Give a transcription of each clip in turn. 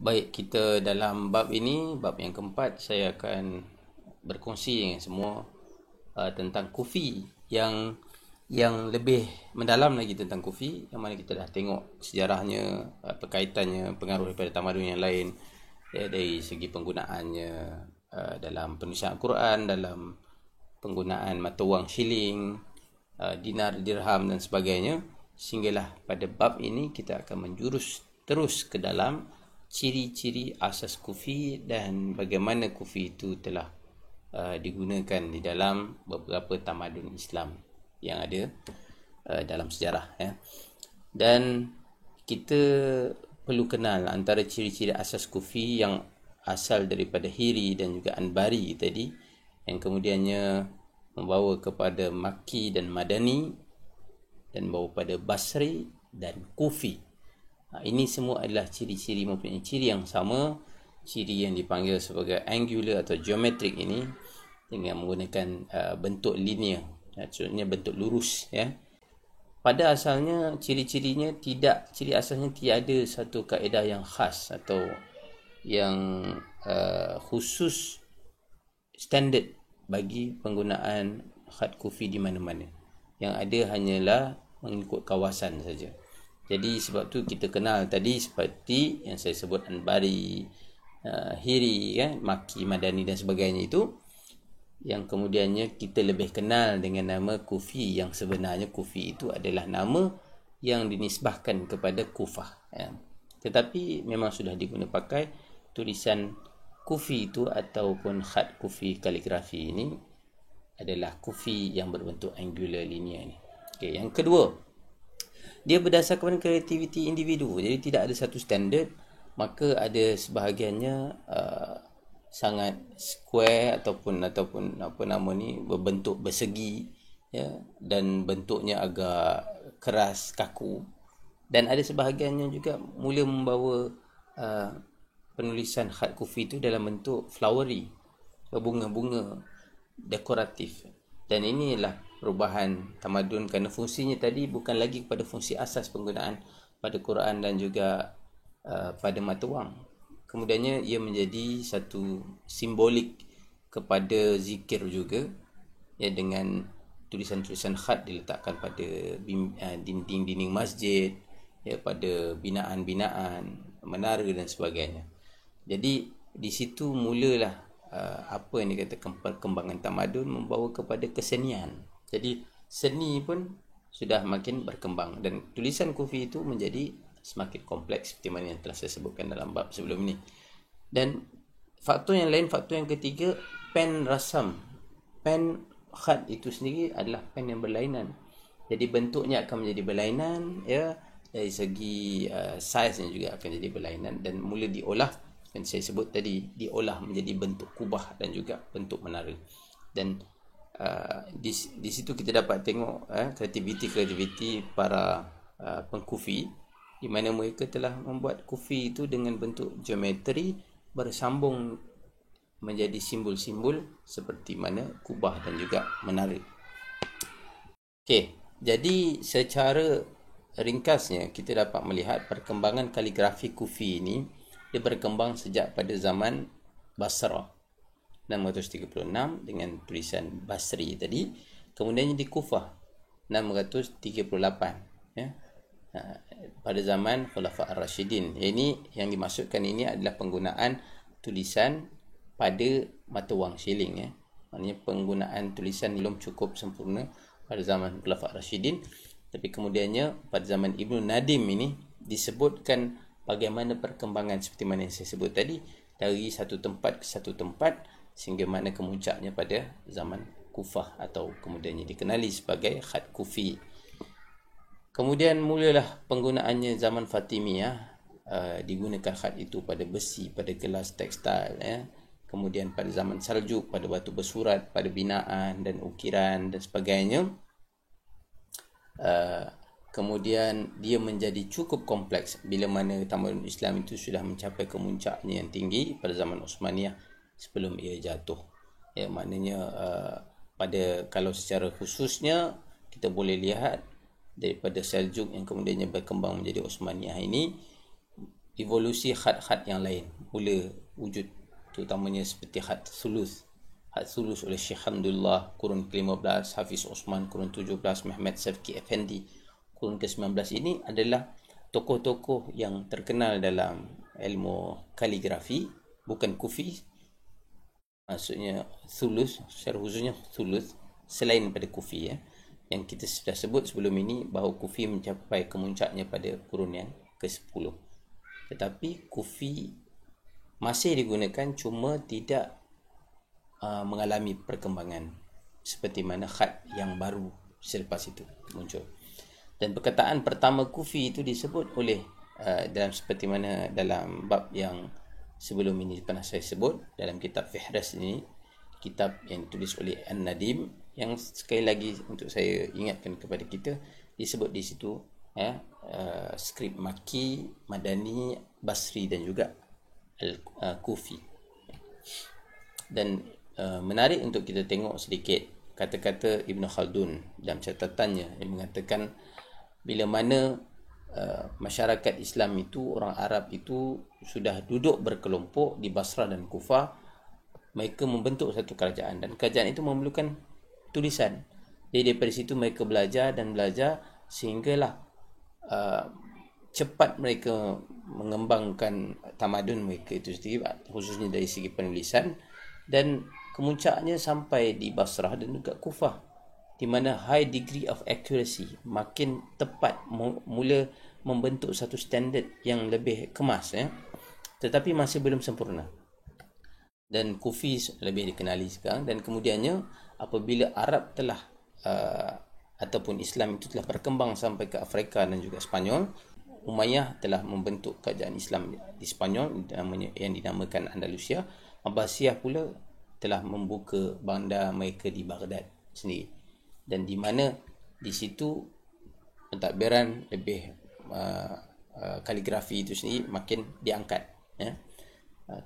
Baik, kita dalam bab ini, bab yang keempat, saya akan berkongsi dengan semua tentang kufi yang lebih mendalam lagi tentang kufi, yang mana kita dah tengok sejarahnya, perkaitannya, pengaruh daripada tamadun yang lain, dari segi penggunaannya dalam penulisan Al-Quran, dalam penggunaan mata wang shilling, dinar, dirham dan sebagainya. Sehinggalah pada bab ini kita akan menjurus terus ke dalam ciri-ciri asas kufi dan bagaimana kufi itu telah digunakan di dalam beberapa tamadun Islam yang ada dalam sejarah, ya. Dan kita perlu kenal antara ciri-ciri asas kufi yang asal daripada Hiri dan juga Anbari tadi, yang kemudiannya membawa kepada Makki dan Madani, dan membawa pada Basri dan Kufi. Ini semua adalah ciri-ciri, mempunyai ciri yang sama, ciri yang dipanggil sebagai angular atau geometrik ini, dengan menggunakan bentuk linear, maksudnya bentuk lurus, ya. Pada asalnya ciri-cirinya ciri asalnya tiada satu kaedah yang khas atau yang khusus standard bagi penggunaan khat kufi di mana-mana. Yang ada hanyalah mengikut kawasan saja. Jadi sebab tu kita kenal tadi seperti yang saya sebut Anbari, Hiri, kan, Makki, Madani dan sebagainya itu, yang kemudiannya kita lebih kenal dengan nama Kufi, yang sebenarnya Kufi itu adalah nama yang dinisbahkan kepada Kufah, ya. Tetapi memang sudah digunakan pakai tulisan Kufi itu ataupun khat Kufi kaligrafi ini adalah Kufi yang berbentuk angular linear ni. Okey, yang kedua, dia berdasarkan kreativiti individu. Jadi tidak ada satu standard. Maka ada sebahagiannya sangat square ataupun apa nama ni, berbentuk bersegi, ya, dan bentuknya agak keras, kaku. Dan ada sebahagiannya juga mula membawa penulisan khat kufi itu dalam bentuk flowery, bunga-bunga dekoratif. Dan inilah perubahan tamadun, kerana fungsinya tadi bukan lagi kepada fungsi asas penggunaan pada Quran dan juga pada mata wang. Kemudiannya ia menjadi satu simbolik kepada zikir juga, ya, dengan tulisan-tulisan khat diletakkan pada dinding-dinding masjid, ya, pada binaan-binaan, menara dan sebagainya. Jadi di situ mulalah apa yang dikatakan perkembangan tamadun membawa kepada kesenian. Jadi seni pun sudah makin berkembang dan tulisan kufi itu menjadi semakin kompleks seperti mana yang telah saya sebutkan dalam bab sebelum ini. Dan faktor yang lain, faktor yang ketiga, pen rasam. Pen khat itu sendiri adalah pen yang berlainan. Jadi bentuknya akan menjadi berlainan, ya, dari segi saiznya juga akan jadi berlainan dan mula diolah, yang saya sebut tadi, diolah menjadi bentuk kubah dan juga bentuk menara. Dan di situ kita dapat tengok kreativiti para pengkufi, di mana mereka telah membuat kufi itu dengan bentuk geometri bersambung menjadi simbol-simbol seperti mana kubah dan juga menara. Okey, jadi secara ringkasnya kita dapat melihat perkembangan kaligrafi kufi ini. Dia berkembang sejak pada zaman Basra 636 dengan tulisan Basri tadi. Kemudiannya di Kufah 638, ya, pada zaman Khulafa Ar-Rashidin. Ini yang dimaksudkan ini adalah penggunaan tulisan pada mata wang shilling, ya. Maknanya penggunaan tulisan belum cukup sempurna pada zaman Khulafa Ar-Rashidin. Tapi kemudiannya pada zaman Ibnu Nadim ini disebutkan bagaimana perkembangan seperti mana yang saya sebut tadi, dari satu tempat ke satu tempat sehingga mana kemuncaknya pada zaman Kufah atau kemudiannya dikenali sebagai khat Kufi. Kemudian mulalah penggunaannya zaman Fatimiyah, digunakan khat itu pada besi, pada gelas tekstil, ya. Kemudian pada zaman Saljuk pada batu bersurat, pada binaan dan ukiran dan sebagainya. Kemudian dia menjadi cukup kompleks bila mana tamadun Islam itu sudah mencapai kemuncaknya yang tinggi pada zaman Osmaniyah sebelum ia jatuh. Ya, maknanya kalau secara khususnya kita boleh lihat daripada Seljuk yang kemudiannya berkembang menjadi Osmaniyah ini, evolusi khat-khat yang lain mula wujud, terutamanya seperti khat sulus. Khat sulus oleh Syekh Hamdullah kurun ke-15, Hafiz Osman kurun 17, Muhammad Safki Effendi kurun ke-19. Ini adalah tokoh-tokoh yang terkenal dalam ilmu kaligrafi, bukan kufi. Maksudnya sulus, secara khususnya sulus, selain pada kufi yang kita sudah sebut sebelum ini bahawa kufi mencapai kemuncaknya pada kurun yang ke-10. Tetapi kufi masih digunakan, cuma tidak mengalami perkembangan seperti mana khat yang baru selepas itu muncul. Dan perkataan pertama kufi itu disebut oleh dalam seperti mana dalam bab yang sebelum ini pernah saya sebut dalam kitab Fihras ini, kitab yang ditulis oleh An-Nadim, yang sekali lagi untuk saya ingatkan kepada kita, disebut di situ skrip Makki, Madani, Basri dan juga Al-Kufi. Dan menarik untuk kita tengok sedikit kata-kata Ibn Khaldun dalam catatannya yang mengatakan bila mana masyarakat Islam itu, orang Arab itu sudah duduk berkelompok di Basrah dan Kufah, mereka membentuk satu kerajaan, dan kerajaan itu memerlukan tulisan. Jadi daripada situ mereka belajar sehinggalah cepat mereka mengembangkan tamadun mereka itu sendiri, khususnya dari segi penulisan, dan kemuncaknya sampai di Basrah dan juga Kufah, di mana high degree of accuracy, makin tepat, mula membentuk satu standard yang lebih kemas tetapi masih belum sempurna. Dan Kufi lebih dikenali sekarang, dan kemudiannya apabila Arab telah ataupun Islam itu telah berkembang sampai ke Afrika dan juga Spanyol, Umayyah telah membentuk kerajaan Islam di Spanyol yang dinamakan Andalusia. Abbasiyah pula telah membuka bandar mereka di Baghdad sendiri, dan di mana di situ pentadbiran lebih kaligrafi itu sendiri makin diangkat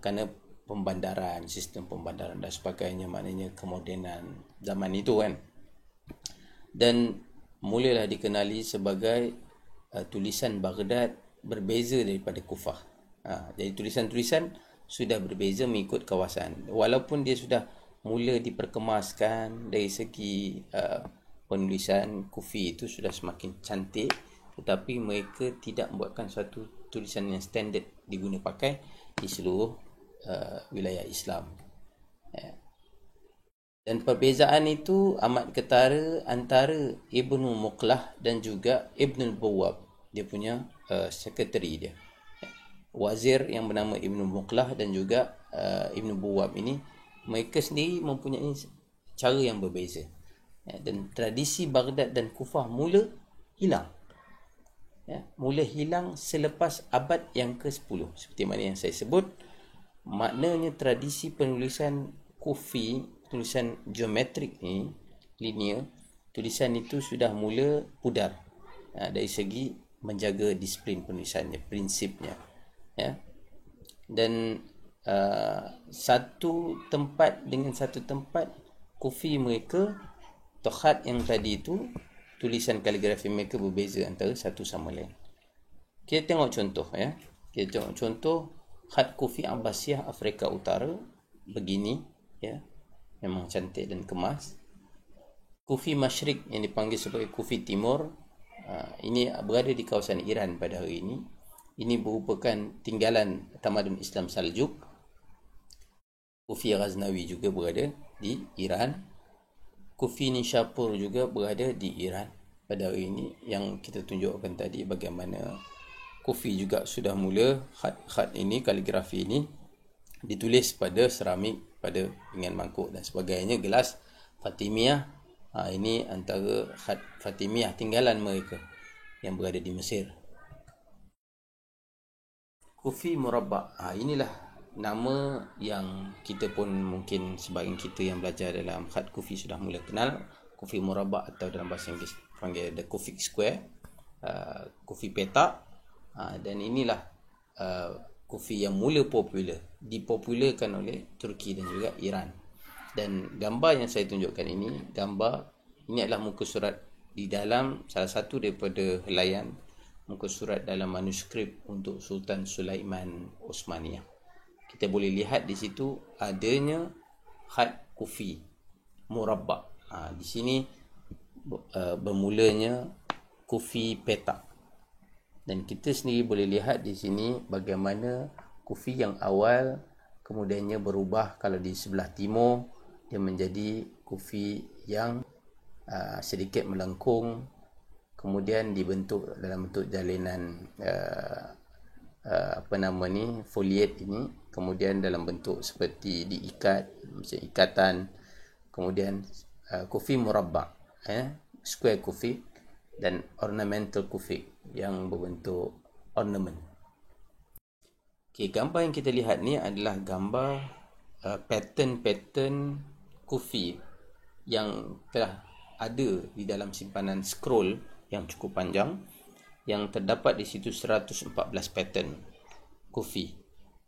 kerana pembandaran, sistem pembandaran dan sebagainya, maknanya kemodenan zaman itu dan mulalah dikenali sebagai tulisan Baghdad berbeza daripada Kufah. Jadi tulisan-tulisan sudah berbeza mengikut kawasan, walaupun dia sudah mula diperkemaskan dari segi penulisan. Kufi itu sudah semakin cantik, tetapi mereka tidak membuatkan suatu tulisan yang standard diguna pakai di seluruh wilayah Islam. Dan perbezaan itu amat ketara antara Ibnu Muqlah dan juga Ibnu Buwab, dia punya sekretari dia. Wazir yang bernama Ibnu Muqlah dan juga Ibnu Buwab ini, mereka sendiri mempunyai cara yang berbeza. Dan tradisi Baghdad dan Kufah mula hilang. Mula hilang selepas abad yang ke-10. Seperti mana yang saya sebut, maknanya tradisi penulisan Kufi, tulisan geometrik ni, linear, tulisan itu sudah mula pudar dari segi menjaga disiplin penulisannya, prinsipnya. Dan satu tempat dengan satu tempat, Kufi mereka, khat yang tadi itu, tulisan kaligrafi mereka berbeza antara satu sama lain. Kita tengok contoh Kita tengok contoh khat Kufi Abbasiyah Afrika Utara begini memang cantik dan kemas. Kufi Masyrik yang dipanggil sebagai Kufi Timur, ini berada di kawasan Iran pada hari ini. Ini merupakan tinggalan tamadun Islam Saljuk. Kufi Ghaznawi juga berada di Iran. Kufi Nishapur juga berada di Iran pada hari ini, yang kita tunjukkan tadi bagaimana Kufi juga sudah mula khat ini, kaligrafi ini ditulis pada seramik, pada pinggan mangkuk dan sebagainya. Gelas Fatimiyah, ini antara khat Fatimiyah tinggalan mereka yang berada di Mesir. Kufi Murabba, inilah nama yang kita pun mungkin sebahagian kita yang belajar dalam khat Kufi sudah mula kenal. Kufi Murabba atau dalam bahasa Inggeris panggil the Kufic Square, Kufi petak. Dan inilah Kufi yang mula popular, dipopularkan oleh Turki dan juga Iran. Dan gambar yang saya tunjukkan ini adalah muka surat di dalam salah satu daripada helaian muka surat dalam manuskrip untuk Sultan Sulaiman Osmaniyah. Kita boleh lihat di situ adanya khat kufi murabba. Di sini bermulanya kufi petak. Dan kita sendiri boleh lihat di sini bagaimana kufi yang awal kemudiannya berubah, kalau di sebelah timur dia menjadi kufi yang sedikit melengkung, kemudian dibentuk dalam bentuk jalinan foliate ini, kemudian dalam bentuk seperti diikat, macam ikatan, kemudian kufi murabba, square kufi, dan ornamental kufi yang berbentuk ornament. Okay, gambar yang kita lihat ni adalah gambar pattern kufi yang telah ada di dalam simpanan scroll yang cukup panjang, yang terdapat di situ 114 pattern kufi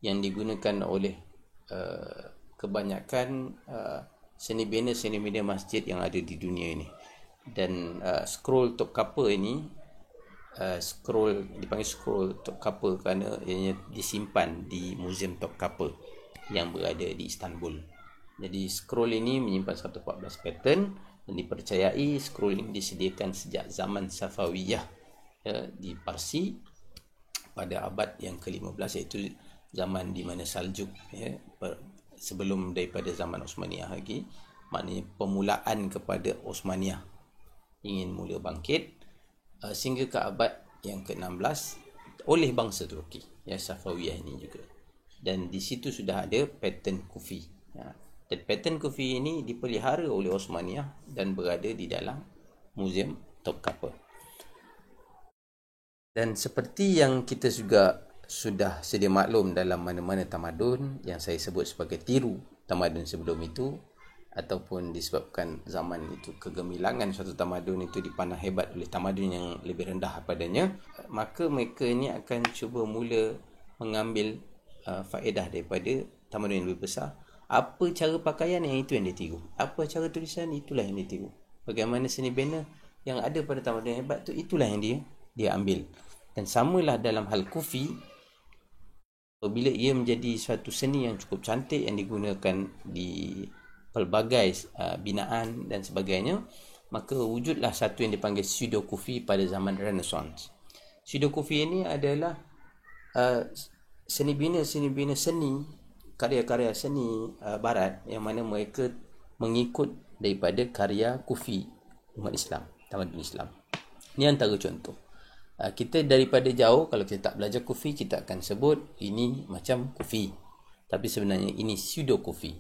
yang digunakan oleh kebanyakan seni bina masjid yang ada di dunia ini. Dan scroll Topkapi ini dipanggil scroll Topkapi kerana ianya disimpan di Museum Topkapi yang berada di Istanbul. Jadi scroll ini menyimpan 114 pattern dan dipercayai scroll ini disediakan sejak zaman Safawiyah di Parsi pada abad yang ke-15, iaitu zaman di mana Saljuk, sebelum daripada zaman Osmaniyah lagi, maknanya permulaan kepada Osmaniyah ingin mula bangkit, sehingga ke abad yang ke-16 oleh bangsa Turki, Safawiyah ini juga. Dan di situ sudah ada pattern kufi. Dan pattern kufi ini dipelihara oleh Osmaniyah dan berada di dalam Museum Topkapi. Dan seperti yang kita juga sudah sedia maklum dalam mana-mana tamadun yang saya sebut sebagai tiru tamadun sebelum itu, ataupun disebabkan zaman itu kegemilangan suatu tamadun itu dipandang hebat oleh tamadun yang lebih rendah padanya, maka mereka ini akan cuba mula mengambil faedah daripada tamadun yang lebih besar. Apa cara pakaian, yang itu yang dia tiru. Apa cara tulisan, itulah yang dia tiru. Bagaimana seni bina yang ada pada tamadun yang hebat tu, itulah yang dia ambil. Dan samalah dalam hal kufi, apabila ia menjadi suatu seni yang cukup cantik yang digunakan di pelbagai binaan dan sebagainya, maka wujudlah satu yang dipanggil pseudo kufi pada zaman Renaissance. Pseudo kufi ini adalah seni bina karya-karya seni barat yang mana mereka mengikut daripada karya kufi umat Islam, tamadun Islam. Ini antara contoh. Kita daripada jauh, kalau kita tak belajar kufi, kita akan sebut ini macam kufi, tapi sebenarnya ini pseudo kufi.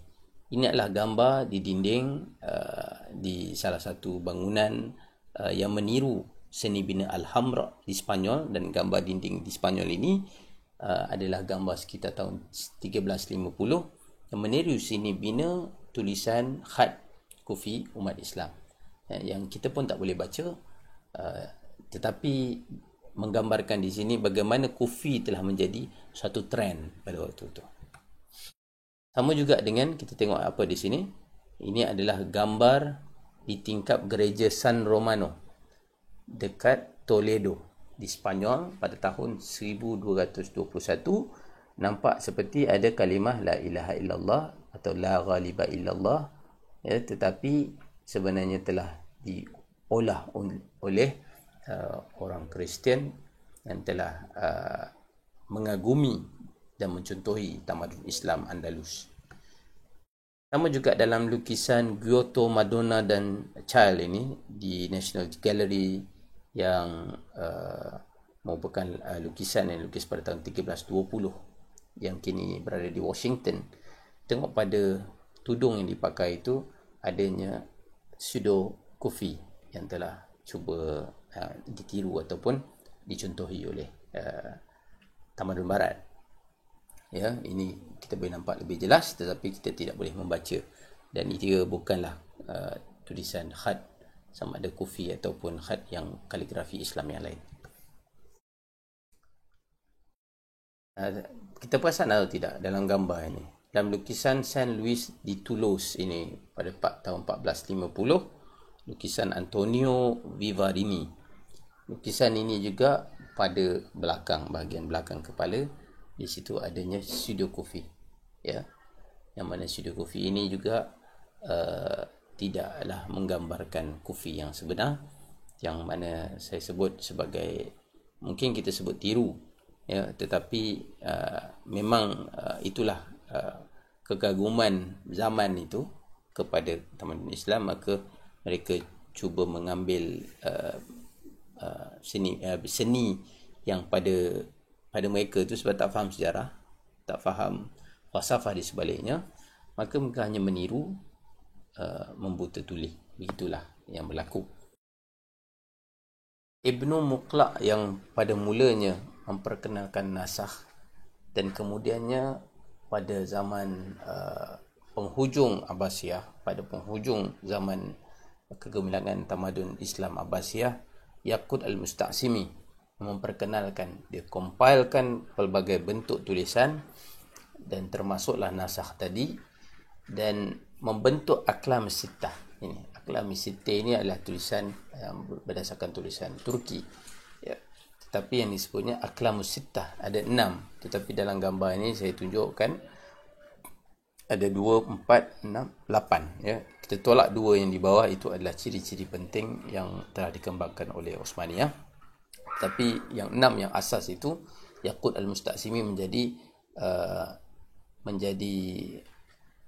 Ini adalah gambar di dinding di salah satu bangunan yang meniru seni bina Alhambra di Spanyol, dan gambar dinding di Spanyol ini adalah gambar sekitar tahun 1350 yang meniru seni bina tulisan khat kufi umat Islam, yang kita pun tak boleh baca, tetapi menggambarkan di sini bagaimana kufi telah menjadi satu trend pada waktu itu. Sama juga dengan kita tengok apa di sini. Ini adalah gambar di tingkap gereja San Romano dekat Toledo di Spanyol pada tahun 1221. Nampak seperti ada kalimah la ilaha illallah atau la ghaliba illallah, tetapi sebenarnya telah diolah oleh orang Kristian yang telah mengagumi dan mencontohi tamadun Islam Andalus. Sama juga dalam lukisan Giotto, Madonna dan Child ini di National Gallery yang merupakan lukisan yang lukis pada tahun 1320 yang kini berada di Washington. Tengok pada tudung yang dipakai itu adanya pseudo kufi yang telah cuba ditiru ataupun dicontohi oleh tamadun barat. Ini kita boleh nampak lebih jelas, tetapi kita tidak boleh membaca, dan ia bukanlah tulisan khat sama ada kufi ataupun khat yang kaligrafi Islam yang lain. Kita perasan atau tidak dalam gambar ini, dalam lukisan Saint Louis di Toulouse ini pada tahun 1450, lukisan Antonio Vivarini. Lukisan ini juga pada belakang, bahagian belakang kepala, di situ adanya pseudokufi, ya, yang mana pseudokufi ini juga tidaklah menggambarkan kufi yang sebenar, yang mana saya sebut sebagai, mungkin kita sebut tiru, ya, tetapi memang itulah kekaguman zaman itu kepada tamadun Islam. Maka mereka cuba mengambil seni yang pada mereka tu, sebab tak faham sejarah, tak faham falsafah di sebaliknya, maka mereka hanya meniru, membuta tulis. Begitulah yang berlaku. Ibnu Muqla' yang pada mulanya memperkenalkan nasakh, dan kemudiannya pada zaman penghujung Abbasiyah, pada penghujung zaman kegemilangan tamadun Islam Abbasiyah, Yaqut al-Musta'simi memperkenalkan, dia compilekan pelbagai bentuk tulisan, dan termasuklah nasakh tadi, dan membentuk Aqlam Sittah. Ini Aqlam Sittah ini adalah tulisan yang berdasarkan tulisan Turki, ya. Tetapi yang disebutnya Aqlam Sittah ada 6, tetapi dalam gambar ini saya tunjukkan ada 2, 4, 6, 8, ya. Kita tolak 2 yang di bawah, itu adalah ciri-ciri penting yang telah dikembangkan oleh Osmaniyah. Tapi yang 6 yang asas itu, Yaqut al-Musta'simi menjadi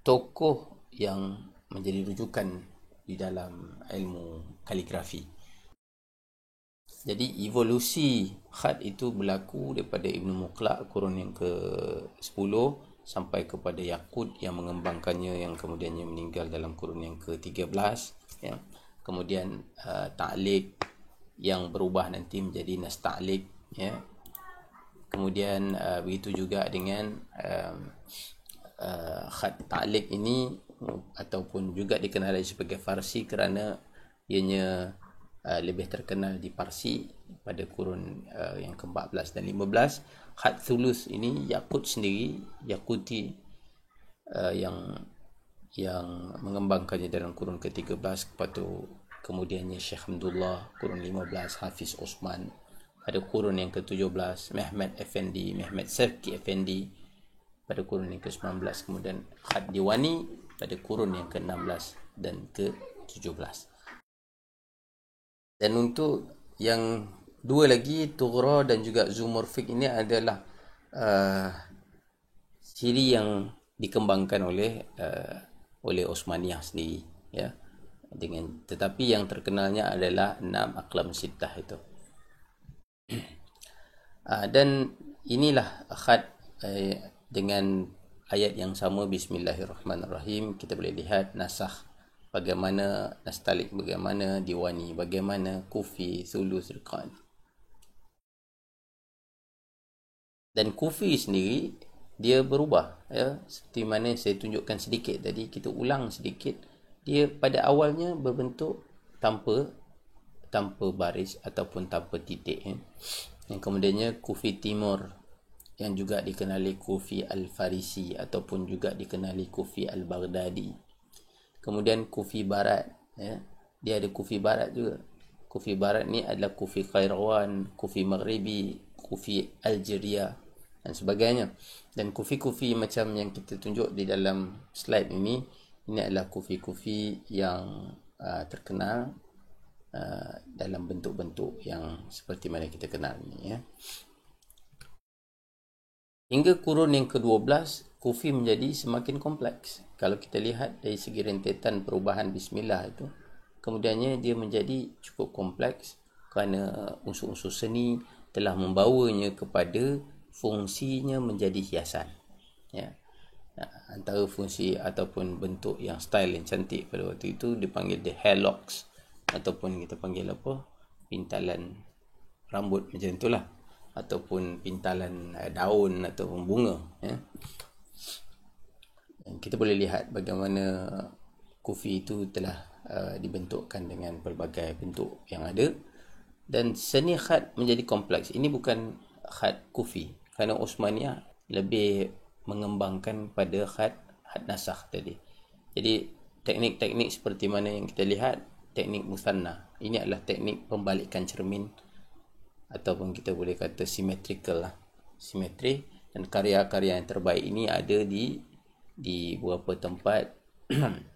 tokoh yang menjadi rujukan di dalam ilmu kaligrafi. Jadi evolusi khat itu berlaku daripada Ibnu Muqla' kurun yang ke-10 sampai kepada Yaqut yang mengembangkannya, yang kemudiannya meninggal dalam kurun yang ke-13, ya. Kemudian ta'liq yang berubah nanti menjadi nasta'liq, ya. Kemudian begitu juga dengan khat ta'liq ini, ataupun juga dikenali sebagai Farsi kerana ianya lebih terkenal di Parsi pada kurun yang ke-14 dan 15. Khat Thuluth ini Yaqut sendiri, Yaquti, yang mengembangkannya dalam kurun ke-13. Kemudiannya Syekh Hamdullah kurun 15, Hafiz Osman pada kurun yang ke-17, Mehmet Effendi, Mehmet Sevki Effendi pada kurun yang ke-19, kemudian Khat Diwani pada kurun yang ke-16 dan ke-17. Dan untuk yang dua lagi, Tughra dan juga Zoomorphic, ini adalah ciri yang dikembangkan oleh Osmaniyah sendiri, ya. Tetapi yang terkenalnya adalah 6 Aqlam Sittah itu. Dan inilah khat dengan ayat yang sama, Bismillahirrahmanirrahim. Kita boleh lihat nasakh bagaimana, nastalik bagaimana, diwani bagaimana, kufi, thuluth, riqan. Dan kufi sendiri dia berubah, ya, seperti mana saya tunjukkan sedikit tadi. Kita ulang sedikit. Dia pada awalnya berbentuk tanpa baris ataupun tanpa titik, ya. Yang kemudiannya kufi timur, yang juga dikenali kufi al-Farisi ataupun juga dikenali kufi al-Baghdadi. Kemudian kufi barat, ya. Dia ada kufi barat juga. Kufi barat ni adalah kufi Qairawan, kufi Maghribi, kufi Algeria dan sebagainya. Dan kufi-kufi macam yang kita tunjuk di dalam slide ini adalah kufi-kufi yang terkenal dalam bentuk-bentuk yang seperti mana kita kenal ni, ya. Hingga kurun yang ke-12, kufi menjadi semakin kompleks. Kalau kita lihat dari segi rentetan perubahan bismillah itu, kemudiannya dia menjadi cukup kompleks kerana unsur-unsur seni telah membawanya kepada fungsinya menjadi hiasan, ya. Antara fungsi ataupun bentuk yang style yang cantik pada waktu itu dipanggil the hair locks, ataupun kita panggil pintalan rambut macam itulah, ataupun pintalan daun ataupun bunga, ya. Dan kita boleh lihat bagaimana kufi itu telah dibentukkan dengan pelbagai bentuk yang ada, dan seni khat menjadi kompleks. Ini bukan khat kufi, kerana Osmaniyah lebih mengembangkan pada khat nasakh tadi. Jadi teknik-teknik seperti mana yang kita lihat, teknik musanna, ini adalah teknik pembalikan cermin ataupun kita boleh kata symmetrical lah, simetri. Dan karya-karya yang terbaik ini ada di beberapa tempat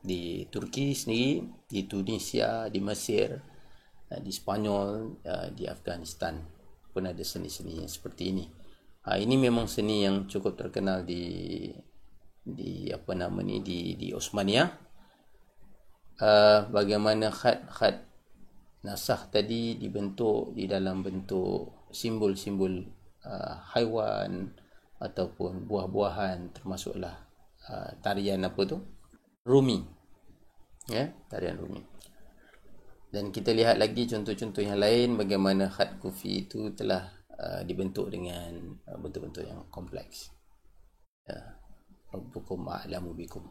di Turki sendiri, di Tunisia, di Mesir, di Spanyol, di Afghanistan pun ada seni-seni yang seperti ini. Ini memang seni yang cukup terkenal di Osmania. Bagaimana khat nasakh tadi dibentuk di dalam bentuk simbol-simbol haiwan ataupun buah-buahan, termasuklah tarian Rumi, tarian Rumi. Dan kita lihat lagi contoh-contoh yang lain bagaimana khat kufi itu telah dibentuk dengan bentuk-bentuk yang kompleks. Rabbukum a'lamu bikum.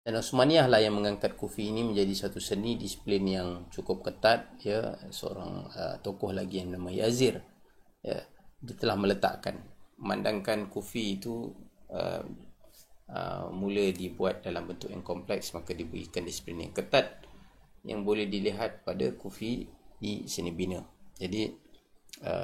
Dan Osmaniyah lah yang mengangkat kufi ini menjadi satu seni disiplin yang cukup ketat. Seorang tokoh lagi yang nama Yazir, dia telah meletakkan, memandangkan kufi itu mula dibuat dalam bentuk yang kompleks, maka diberikan disiplin yang ketat yang boleh dilihat pada kufi di seni bina. Jadi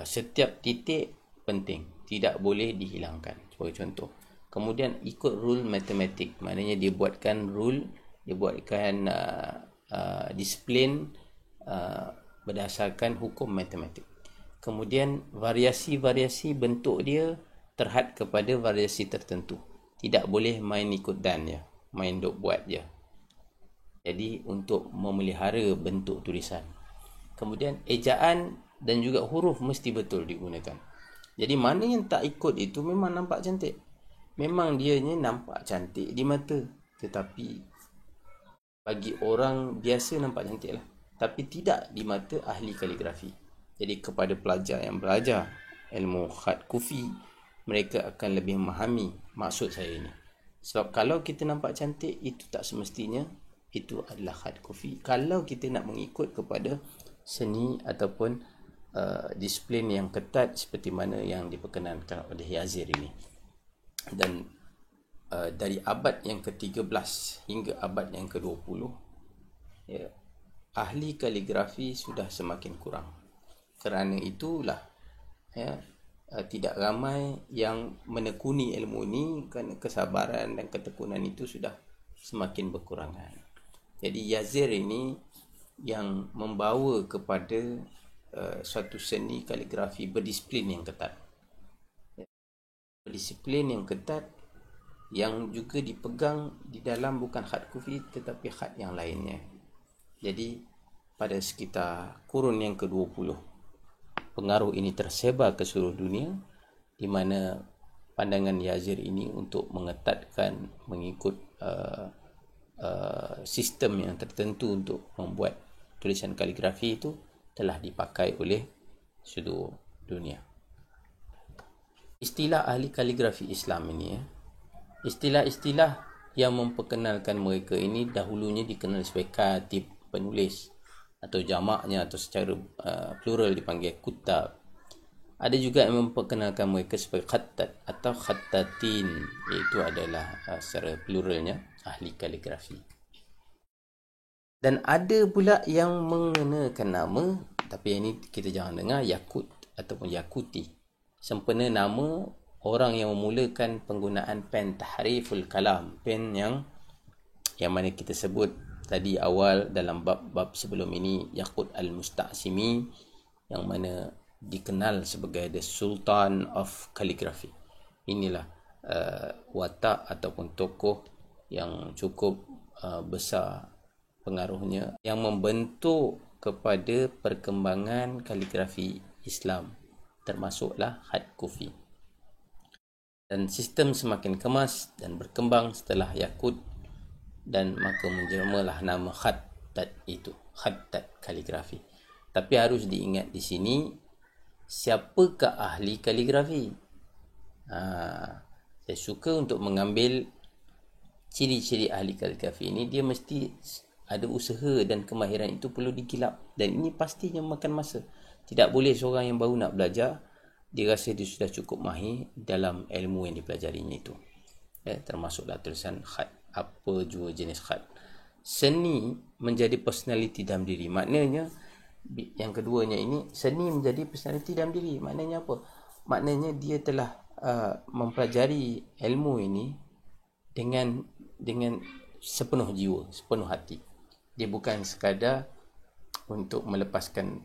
setiap titik penting, tidak boleh dihilangkan sebagai contoh. Kemudian ikut rule matematik, maknanya dia buatkan rule, dia buatkan disiplin berdasarkan hukum matematik. Kemudian variasi-variasi bentuk dia terhad kepada variasi tertentu. Tidak boleh main ikut dan je, main duk buat je. Jadi untuk memelihara bentuk tulisan. Kemudian ejaan dan juga huruf mesti betul digunakan. Jadi mana yang tak ikut itu memang nampak cantik. Memang dianya nampak cantik di mata, tetapi bagi orang biasa nampak cantik lah, tapi tidak di mata ahli kaligrafi. Jadi kepada pelajar yang belajar ilmu khat kufi, mereka akan lebih memahami maksud saya ini. Sebab kalau kita nampak cantik, itu tak semestinya itu adalah khat kufi. Kalau kita nak mengikut kepada seni ataupun disiplin yang ketat seperti mana yang diperkenankan oleh Yazir ini. Dan dari abad yang ke-13 hingga abad yang ke-20, ahli kaligrafi sudah semakin kurang. Kerana itulah tidak ramai yang menekuni ilmu ini, kerana kesabaran dan ketekunan itu sudah semakin berkurangan. Jadi Yazir ini yang membawa kepada suatu seni kaligrafi berdisiplin yang ketat. Disiplin yang ketat yang juga dipegang di dalam bukan khat kufi tetapi khat yang lainnya. Jadi pada sekitar kurun yang ke-20, pengaruh ini tersebar ke seluruh dunia, di mana pandangan Yazir ini untuk mengetatkan mengikut sistem yang tertentu untuk membuat tulisan kaligrafi itu telah dipakai oleh seluruh dunia. Istilah ahli kaligrafi Islam ini, istilah-istilah yang memperkenalkan mereka ini dahulunya dikenal sebagai katib, penulis, atau jamaknya atau secara plural dipanggil kutab. Ada juga yang memperkenalkan mereka sebagai khattat atau khattatin, iaitu adalah secara pluralnya ahli kaligrafi. Dan ada pula yang mengenakan nama, tapi ini kita jangan dengar, Yakut ataupun Yakuti. Sempena nama orang yang memulakan penggunaan pen tahriful kalam, pen yang mana kita sebut tadi awal dalam bab-bab sebelum ini, Yaqut al-Musta'simi, yang mana dikenal sebagai the Sultan of Calligraphy. Inilah watak ataupun tokoh yang cukup besar pengaruhnya, yang membentuk kepada perkembangan kaligrafi Islam, termasuklah khat kufi. Dan sistem semakin kemas dan berkembang setelah Yakut, dan maka menjemalah nama khattat itu, khattat kaligrafi. Tapi harus diingat di sini, siapakah ahli kaligrafi? Saya suka untuk mengambil ciri-ciri ahli kaligrafi ini. Dia mesti ada usaha dan kemahiran itu perlu digilap, dan ini pastinya memakan masa. Tidak boleh seorang yang baru nak belajar, dia rasa dia sudah cukup mahir dalam ilmu yang dipelajarinya itu. Termasuklah tulisan khat, apa jua jenis khat. Seni menjadi personality dalam diri. Maknanya Yang keduanya ini, seni menjadi personality dalam diri. Maknanya apa? Maknanya dia telah mempelajari ilmu ini dengan sepenuh jiwa, sepenuh hati. Dia bukan sekadar untuk melepaskan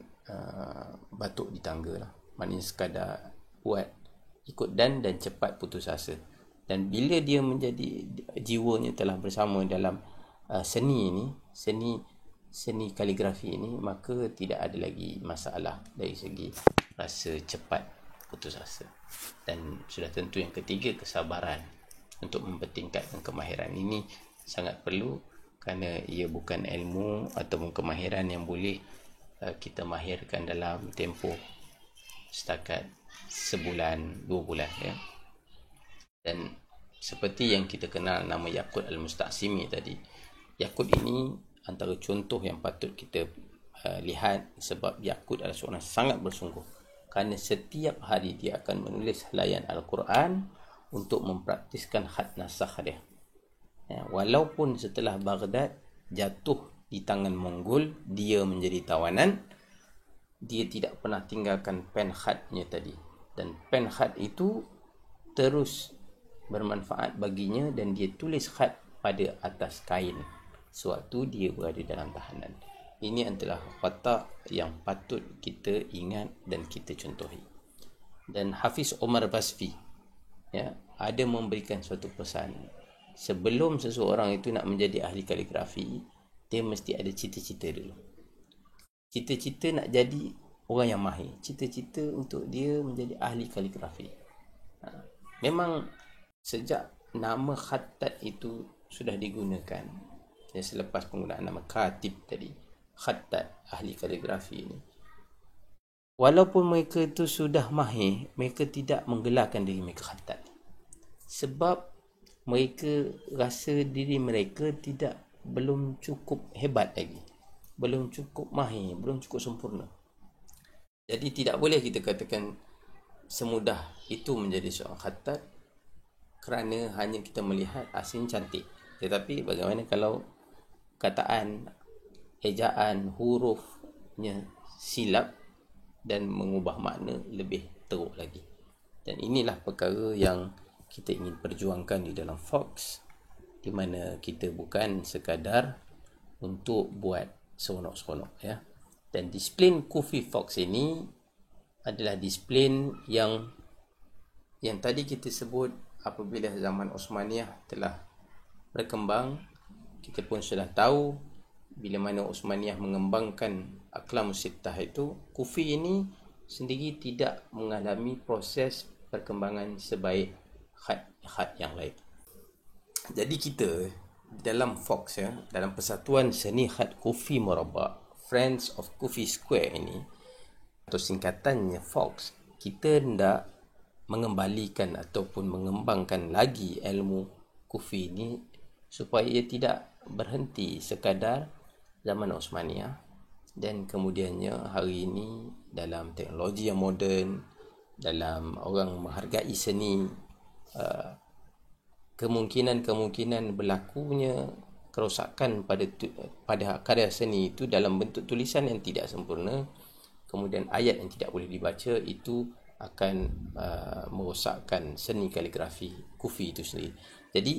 batuk di tangga lah. Maknanya sekadar buat ikut dan cepat putus asa. Dan bila dia menjadi, jiwanya telah bersama dalam seni ini, seni kaligrafi ini, maka tidak ada lagi masalah dari segi rasa cepat putus asa. Dan sudah tentu yang ketiga, kesabaran untuk mempertingkatkan kemahiran ini sangat perlu, kerana ia bukan ilmu ataupun kemahiran yang boleh kita mahirkan dalam tempoh setakat sebulan, 2 bulan, ya. Dan seperti yang kita kenal nama Yaqut Al-Musta'simi tadi, Yaqut ini antara contoh yang patut kita lihat, sebab Yaqut adalah seorang sangat bersungguh, kerana setiap hari dia akan menulis helaian Al-Quran untuk mempraktiskan khat nasakh dia. Ya, walaupun setelah Baghdad jatuh di tangan Mongol, dia menjadi tawanan, dia tidak pernah tinggalkan pen khatnya tadi. Dan pen khat itu terus bermanfaat baginya, dan dia tulis khat pada atas kain sewaktu dia berada dalam tahanan. Ini adalah watak yang patut kita ingat dan kita contohi. Dan Hafiz Omar Basfi, ya, ada memberikan suatu pesan. Sebelum seseorang itu nak menjadi ahli kaligrafi, dia mesti ada cita-cita dulu. Cita-cita nak jadi orang yang mahir, cita-cita untuk dia menjadi ahli kaligrafi. Memang sejak nama khattat itu sudah digunakan, dan selepas penggunaan nama katib tadi, khattat, ahli kaligrafi ini, walaupun mereka itu sudah mahir, mereka tidak menggelarkan diri mereka khattat, sebab mereka rasa diri mereka belum cukup hebat lagi, belum cukup mahir, belum cukup sempurna. Jadi tidak boleh kita katakan semudah itu menjadi seorang khattat kerana hanya kita melihat aslinya cantik. Tetapi bagaimana kalau kataan, ejaan, hurufnya silap dan mengubah makna lebih teruk lagi. Dan inilah perkara yang kita ingin perjuangkan di dalam Fox, di mana kita bukan sekadar untuk buat seronok-seronok, ya. Dan disiplin Kufi Fox ini adalah disiplin yang tadi kita sebut. Apabila zaman Osmaniyah telah berkembang, kita pun sudah tahu bila mana Osmaniyah mengembangkan Aqlamus Sittah itu, Kufi ini sendiri tidak mengalami proses perkembangan sebaik khat yang lain. Jadi kita dalam Fox, ya, dalam Persatuan Seni Khat Kufi Murabba, Friends of Kufi Square ini, atau singkatannya Fox, kita hendak mengembalikan ataupun mengembangkan lagi ilmu Kufi ini supaya ia tidak berhenti sekadar zaman Osmaniyah, dan kemudiannya hari ini dalam teknologi yang moden, dalam orang menghargai seni, kemungkinan berlakunya kerosakan pada karya seni itu dalam bentuk tulisan yang tidak sempurna, kemudian ayat yang tidak boleh dibaca, itu akan merosakkan seni kaligrafi Kufi itu sendiri. Jadi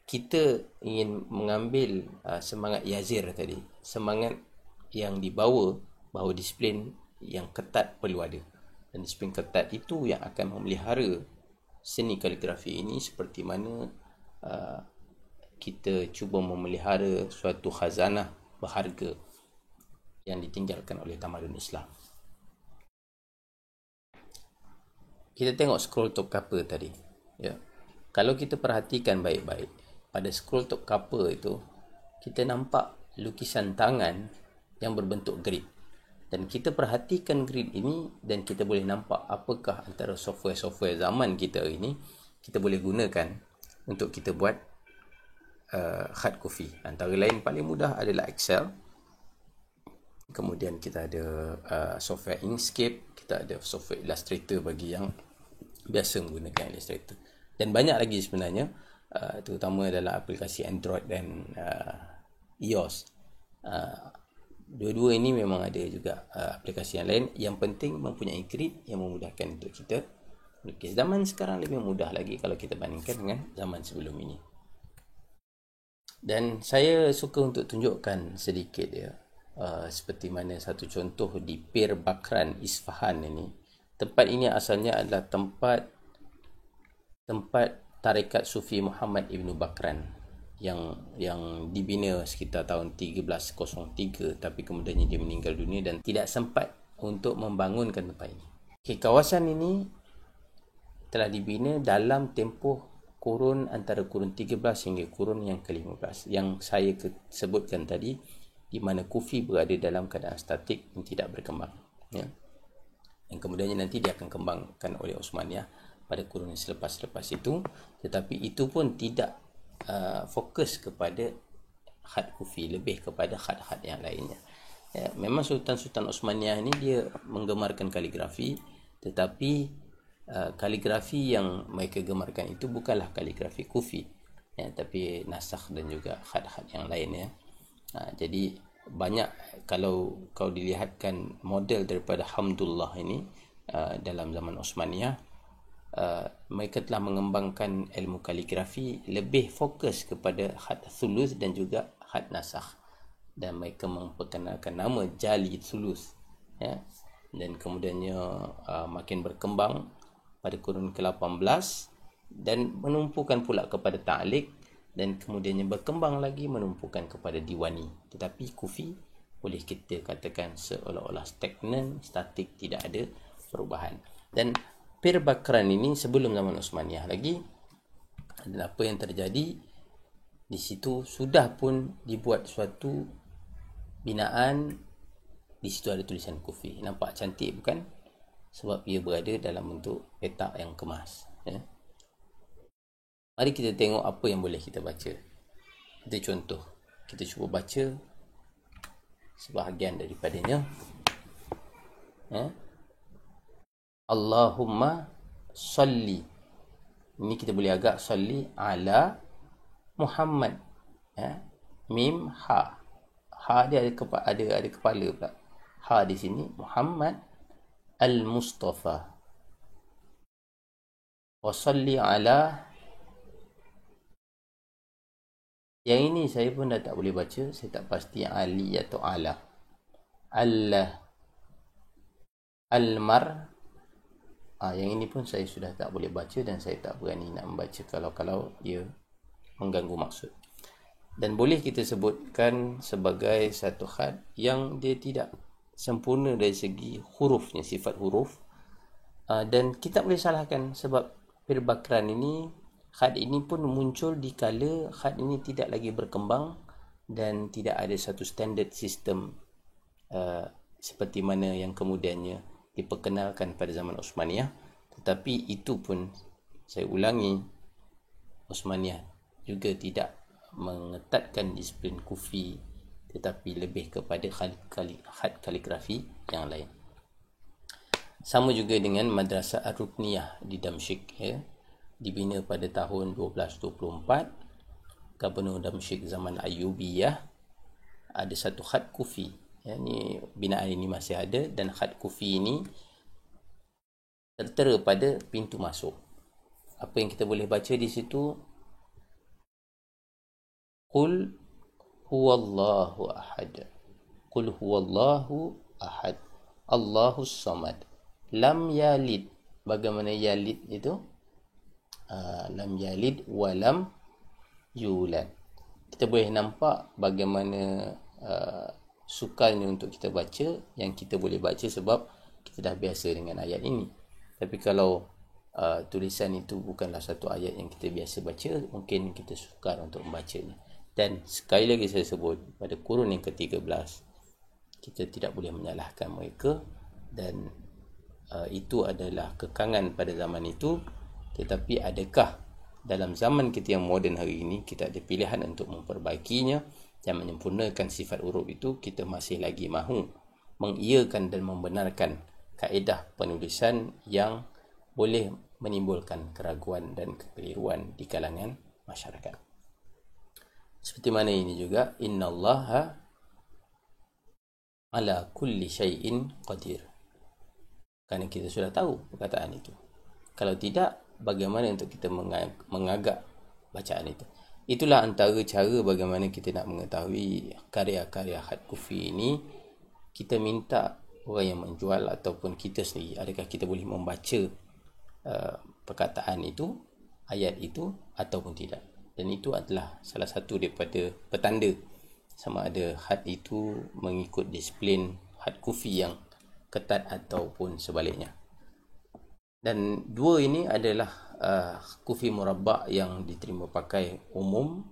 kita ingin mengambil semangat Yazir tadi, semangat yang dibawa bahawa disiplin yang ketat perlu ada, dan disiplin ketat itu yang akan memelihara seni kaligrafi ini, seperti mana kita cuba memelihara suatu khazanah berharga yang ditinggalkan oleh tamadun Islam. Kita tengok scroll top cover tadi, ya. Kalau kita perhatikan baik-baik, pada scroll top cover itu kita nampak lukisan tangan yang berbentuk grid. Dan kita perhatikan grid ini, dan kita boleh nampak apakah antara software-software zaman kita ini kita boleh gunakan untuk kita buat khat Kufi. Antara lain paling mudah adalah Excel. Kemudian kita ada software Inkscape, kita ada software Illustrator bagi yang biasa menggunakan Illustrator, dan banyak lagi sebenarnya, terutama dalam aplikasi Android dan iOS. Dua-dua ini memang ada juga aplikasi yang lain. Yang penting mempunyai grid yang memudahkan untuk kita melukis. Zaman sekarang lebih mudah lagi kalau kita bandingkan dengan zaman sebelum ini. Dan saya suka untuk tunjukkan sedikit ya, seperti mana satu contoh di Pir Bakran, Isfahan ini. Tempat ini asalnya adalah tempat tarekat Sufi Muhammad Ibn Bakran yang dibina sekitar tahun 1303, tapi kemudiannya dia meninggal dunia dan tidak sempat untuk membangunkan tempat ini. Okay, kawasan ini telah dibina dalam tempoh kurun antara kurun 13 hingga kurun yang ke-15 yang saya sebutkan tadi, di mana Kufi berada dalam keadaan statik dan tidak berkembang ya. Dan kemudiannya nanti dia akan kembangkan oleh Osmaniyah pada kurun yang selepas itu, tetapi itu pun tidak fokus kepada khat Kufi, lebih kepada khat-khat yang lainnya ya. Memang Sultan-Sultan Osmaniyah ni dia menggemarkan kaligrafi, tetapi kaligrafi yang mereka gemarkan itu bukanlah kaligrafi Kufi ya, tapi nasakh dan juga khat-khat yang lain ya. Jadi banyak, kalau dilihatkan model daripada Hamdullah ini dalam zaman Osmaniyah, mereka telah mengembangkan ilmu kaligrafi lebih fokus kepada khat thuluth dan juga khat nasakh, dan mereka memperkenalkan nama Jali Thuluth ya. Dan kemudiannya makin berkembang pada kurun ke-18 dan menumpukan pula kepada ta'liq, dan kemudiannya berkembang lagi menumpukan kepada diwani. Tetapi Kufi boleh kita katakan seolah-olah stagnan, statik, tidak ada perubahan. Dan Pir Bakran ini sebelum zaman Osmaniyah lagi, dan apa yang terjadi di situ, sudah pun dibuat suatu binaan, di situ ada tulisan Kufi. Nampak cantik bukan? Sebab ia berada dalam bentuk petak yang kemas ya. Mari kita tengok apa yang boleh kita baca. Kita contoh, kita cuba baca sebahagian daripadanya ya. Allahumma salli, ini kita boleh agak salli ala Muhammad ya. Mim ha, dia ada kepala pula. Ha di sini, Muhammad al-Mustafa. Wa salli ala, yang ini saya pun dah tak boleh baca, saya tak pasti Ali atau ala. Allah Almar. Yang ini pun saya sudah tak boleh baca dan saya tak berani nak membaca kalau ia mengganggu maksud. Dan boleh kita sebutkan sebagai satu khat yang dia tidak sempurna dari segi hurufnya, sifat huruf. Dan kita boleh salahkan sebab Pir Bakran ini, khat ini pun muncul di kala khat ini tidak lagi berkembang dan tidak ada satu standard sistem seperti mana yang kemudiannya diperkenalkan pada zaman Osmaniyah. Tetapi itu pun, saya ulangi, Osmaniyah juga tidak mengetatkan disiplin Kufi, tetapi lebih kepada khat kaligrafi yang lain. Sama juga dengan Madrasah Ar-Rukniyah di Damsyik ya, dibina pada tahun 1224. Gubernur Damsyik zaman Ayyubiyah, ada satu khat Kufi ya, ni binaan ini masih ada, dan khat Kufi ini tertera pada pintu masuk. Apa yang kita boleh baca di situ? Qul huwallahu ahad, Qul huwallahu ahad, Allahus samad, lam yalid. Bagaimana yalid itu? Lam yalid wa lam yulad. Kita boleh nampak bagaimana sukarnya untuk kita baca, yang kita boleh baca sebab kita dah biasa dengan ayat ini. Tapi kalau tulisan itu bukanlah satu ayat yang kita biasa baca, mungkin kita sukar untuk membacanya. Dan sekali lagi saya sebut, pada kurun yang ke-13 kita tidak boleh menyalahkan mereka, dan itu adalah kekangan pada zaman itu. Tetapi adakah dalam zaman kita yang moden hari ini kita ada pilihan untuk memperbaikinya dan menyempurnakan sifat huruf itu? Kita masih lagi mahu mengiyakan dan membenarkan kaedah penulisan yang boleh menimbulkan keraguan dan kekeliruan di kalangan masyarakat. Seperti mana ini juga, innallaha ala kulli syai'in qadir. Kerana kita sudah tahu perkataan itu. Kalau tidak, bagaimana untuk kita mengagak bacaan itu? Itulah antara cara bagaimana kita nak mengetahui karya-karya Had Kufi ini. Kita minta orang yang menjual ataupun kita sendiri, adakah kita boleh membaca perkataan itu, ayat itu ataupun tidak. Dan itu adalah salah satu daripada petanda sama ada had itu mengikut disiplin Had Kufi yang ketat ataupun sebaliknya. Dan dua ini adalah kufi murabbak yang diterima pakai umum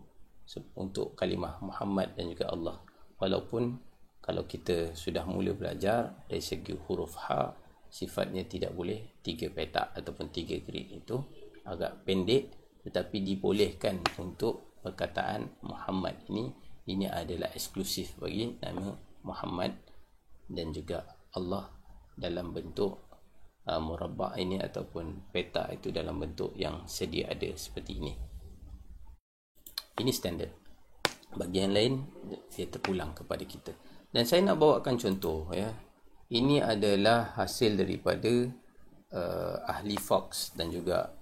untuk kalimah Muhammad dan juga Allah. Walaupun kalau kita sudah mula belajar dari segi huruf ha, sifatnya tidak boleh 3 petak ataupun 3 grid, itu agak pendek, tetapi dibolehkan untuk perkataan Muhammad ini. Ini adalah eksklusif bagi nama Muhammad dan juga Allah dalam bentuk murabbak ini ataupun peta itu dalam bentuk yang sedia ada seperti ini. Ini standard. Bagi yang lain dia terpulang kepada kita. Dan saya nak bawakan contoh ya. Ini adalah hasil daripada ahli Fox dan juga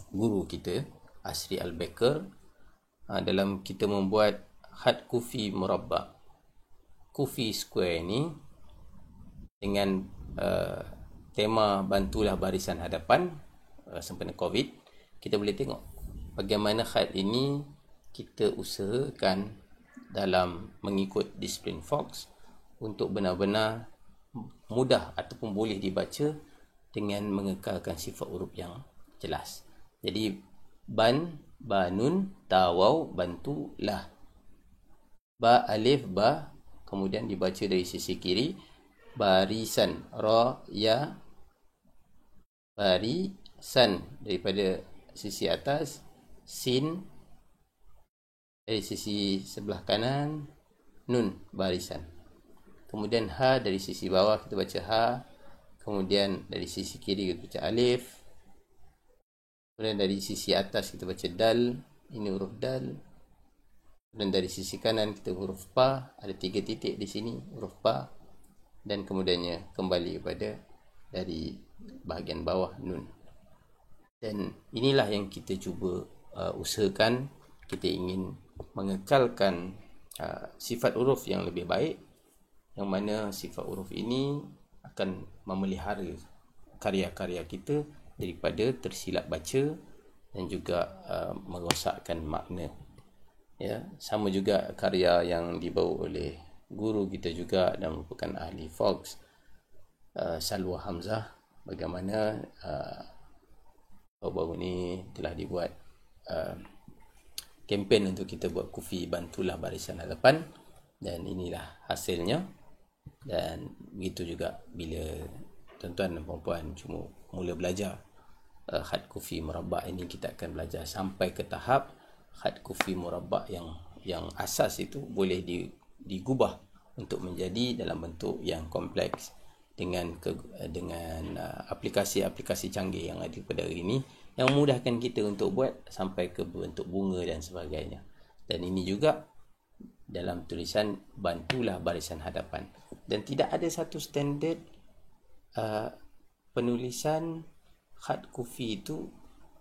guru kita Asri Al-Bakir dalam kita membuat Had Kufi murabbak. Kufi square ni dengan tema bantulah barisan hadapan sempena COVID, kita boleh tengok bagaimana had ini kita usahakan dalam mengikut disiplin Fox untuk benar-benar mudah ataupun boleh dibaca dengan mengekalkan sifat huruf yang jelas. Jadi ban, ba, nun, ta, waw, bantu, lah. Ba, alif, ba, kemudian dibaca dari sisi kiri, barisan, ra, ya, barisan daripada sisi atas, sin dari sisi sebelah kanan, nun barisan. Kemudian ha dari sisi bawah kita baca ha, kemudian dari sisi kiri kita baca alif, kemudian dari sisi atas kita baca dal, ini huruf dal. Dan dari sisi kanan kita huruf pa, ada 3 titik di sini huruf pa, dan kemudiannya kembali kepada dari bahagian bawah nun. Dan inilah yang kita cuba usahakan. Kita ingin mengekalkan sifat huruf yang lebih baik, yang mana sifat huruf ini akan memelihara karya-karya kita daripada tersilap baca dan juga merosakkan makna. Ya, sama juga karya yang dibawa oleh guru kita juga dan merupakan ahli Fox, Salwa Hamzah, bagaimana baru-baru ni telah dibuat kempen untuk kita buat kufi bantulah barisan hadapan, dan inilah hasilnya. Dan begitu juga bila tuan-tuan dan puan-puan cuma mula belajar had kufi murabbak ini, kita akan belajar sampai ke tahap had kufi murabbak yang asas itu boleh digubah untuk menjadi dalam bentuk yang kompleks dengan aplikasi-aplikasi canggih yang ada pada hari ini, yang memudahkan kita untuk buat sampai ke bentuk bunga dan sebagainya. Dan ini juga dalam tulisan bantulah barisan hadapan. Dan tidak ada satu standard penulisan had kufi itu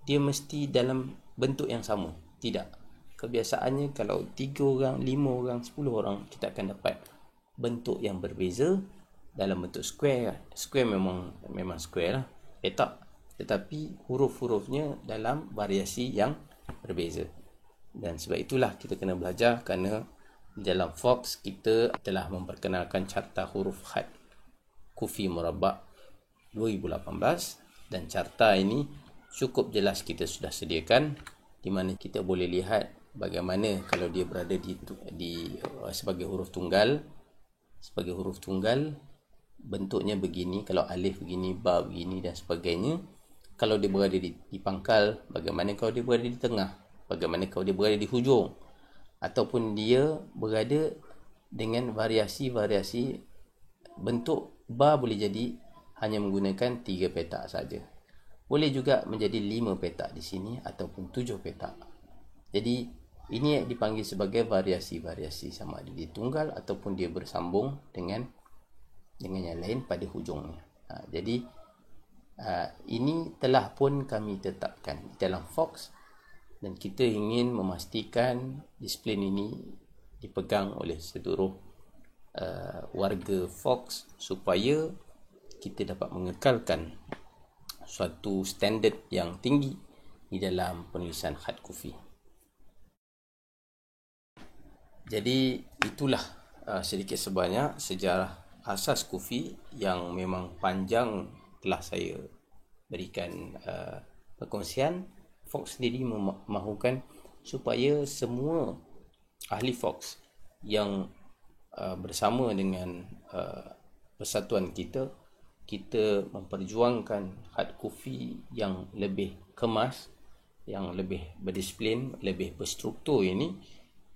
dia mesti dalam bentuk yang sama. Tidak. Kebiasaannya kalau 3 orang, 5 orang, 10 orang, kita akan dapat bentuk yang berbeza dalam bentuk square. Square memang square lah, petak. Tetapi huruf-hurufnya dalam variasi yang berbeza. Dan sebab itulah kita kena belajar, kerana dalam Fox kita telah memperkenalkan carta huruf had kufi murabbak 2018, dan carta ini cukup jelas kita sudah sediakan, di mana kita boleh lihat bagaimana kalau dia berada di sebagai huruf tunggal. Sebagai huruf tunggal bentuknya begini, kalau alif begini, ba begini dan sebagainya. Kalau dia berada di pangkal, bagaimana kalau dia berada di tengah, bagaimana kalau dia berada di hujung, ataupun dia berada dengan variasi-variasi bentuk. Ba boleh jadi hanya menggunakan 3 petak saja. Boleh juga menjadi 5 petak di sini ataupun 7 petak. Jadi ini dipanggil sebagai variasi-variasi, sama ada dia tunggal ataupun dia bersambung dengan dengan yang lain pada hujungnya. Jadi ini telah pun kami tetapkan di dalam Fox, dan kita ingin memastikan disiplin ini dipegang oleh seluruh warga Fox supaya kita dapat mengekalkan suatu standard yang tinggi di dalam penulisan khat kufi. Jadi itulah sedikit sebanyak sejarah asas kufi yang memang panjang telah saya berikan perkongsian. Fox sendiri memahukan supaya semua ahli Fox yang bersama dengan persatuan kita memperjuangkan khat kufi yang lebih kemas, yang lebih berdisiplin, lebih berstruktur ini,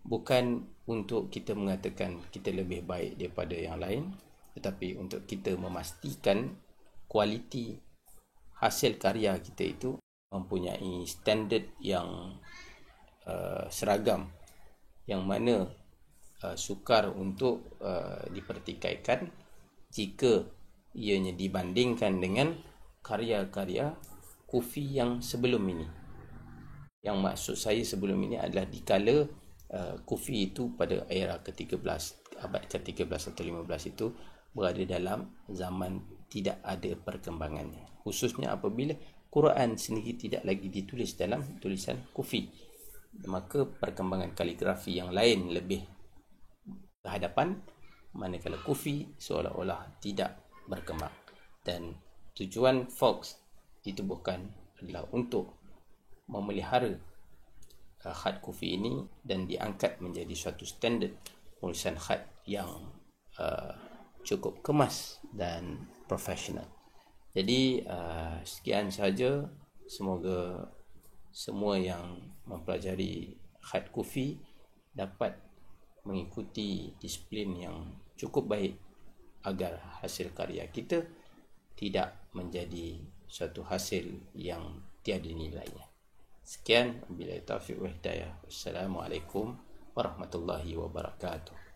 bukan untuk kita mengatakan kita lebih baik daripada yang lain, tetapi untuk kita memastikan kualiti hasil karya kita itu mempunyai standard yang seragam, yang mana sukar untuk dipertikaikan jika ianya dibandingkan dengan karya-karya kufi yang sebelum ini. Yang maksud saya sebelum ini adalah dikala kufi itu pada era ke-13, abad ke-13 atau 15 itu berada dalam zaman tidak ada perkembangannya, khususnya apabila Quran sendiri tidak lagi ditulis dalam tulisan kufi, maka perkembangan kaligrafi yang lain lebih berhadapan, manakala kufi seolah-olah tidak berkembang. Dan tujuan Fox ditubuhkan adalah untuk memelihara khat kufi ini dan diangkat menjadi suatu standard penulisan khat yang cukup kemas dan profesional. Jadi sekian sahaja. Semoga semua yang mempelajari khat kufi dapat mengikuti disiplin yang cukup baik agar hasil karya kita tidak menjadi suatu hasil yang tiada nilainya. Sekian, wabillahi taufiq wal hidayah. Wassalamualaikum warahmatullahi wabarakatuh.